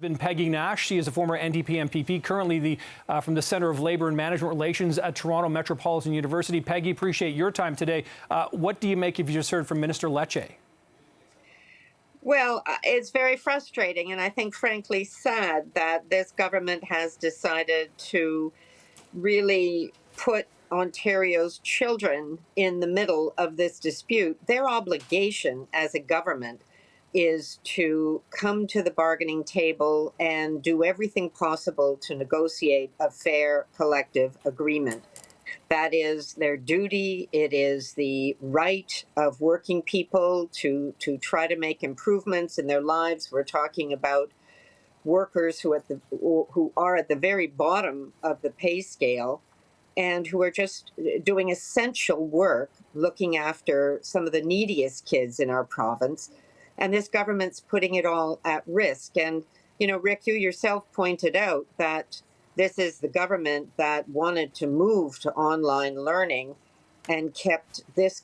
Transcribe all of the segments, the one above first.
Peggy Nash. She is a former NDP MP, currently from the Centre of Labour and Management Relations at Toronto Metropolitan University. Peggy, appreciate your time today. What do you make if you just heard from Minister Lecce? Well, it's very frustrating, and I think, frankly, sad that this government has decided to really put Ontario's children in the middle of this dispute. Their obligation as a government is to come to the bargaining table and do everything possible to negotiate a fair collective agreement. That is their duty. It is the right of working people to try to make improvements in their lives. We're talking about workers who are at the very bottom of the pay scale and who are just doing essential work, looking after some of the neediest kids in our province. And this government's putting it all at risk. And, you know, Rick, you yourself pointed out that this is the government that wanted to move to online learning and kept this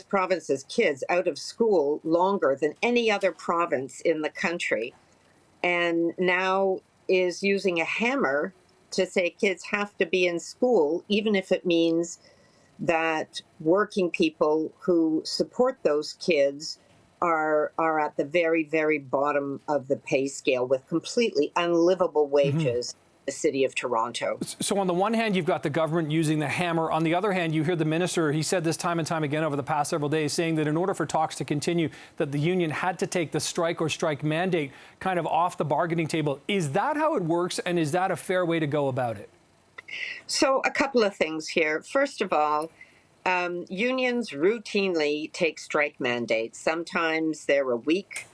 province's kids out of school longer than any other province in the country, and now is using a hammer to say kids have to be in school, even if it means that working people who support those kids are at the very, very bottom of the pay scale with completely unlivable wages in the city of Toronto. So on the one hand, you've got the government using the hammer. On the other hand, you hear the minister, he said this time and time again over the past several days, saying that in order for talks to continue, that the union had to take the strike or strike mandate kind of off the bargaining table. Is that how it works, and is that a fair way to go about it? So a couple of things here. First of all, unions routinely take strike mandates. Sometimes they're a week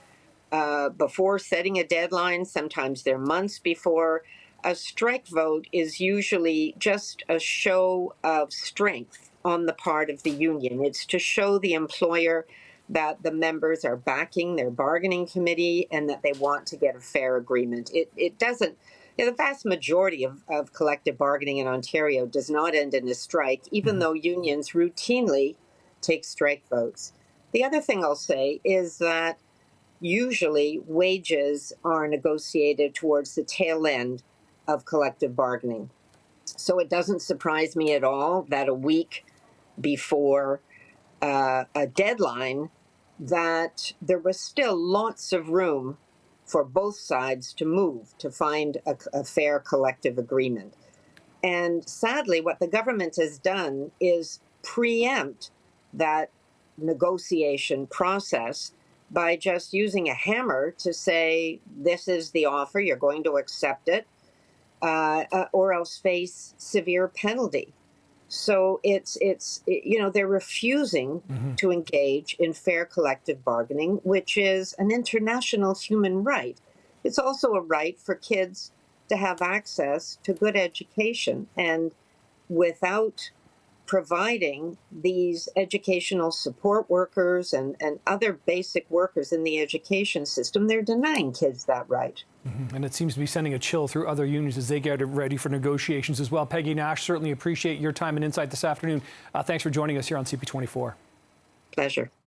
before setting a deadline. Sometimes they're months before. A strike vote is usually just a show of strength on the part of the union. It's to show the employer that the members are backing their bargaining committee and that they want to get a fair agreement. It doesn't. The vast majority of collective bargaining in Ontario does not end in a strike, even though unions routinely take strike votes. The other thing I'll say is that usually wages are negotiated towards the tail end of collective bargaining. So it doesn't surprise me at all that a week before a deadline, that there was still lots of room for both sides to move, to find a fair collective agreement. And sadly, what the government has done is preempt that negotiation process by just using a hammer to say, this is the offer, you're going to accept it, or else face severe penalty. So they're refusing to engage in fair collective bargaining, which is an international human right. It's also a right for kids to have access to good education. And without providing these educational support workers and other basic workers in the education system, they're denying kids that right. And it seems to be sending a chill through other unions as they get ready for negotiations as well. Peggy Nash, certainly appreciate your time and insight this afternoon. Thanks for joining us here on CP24. Pleasure.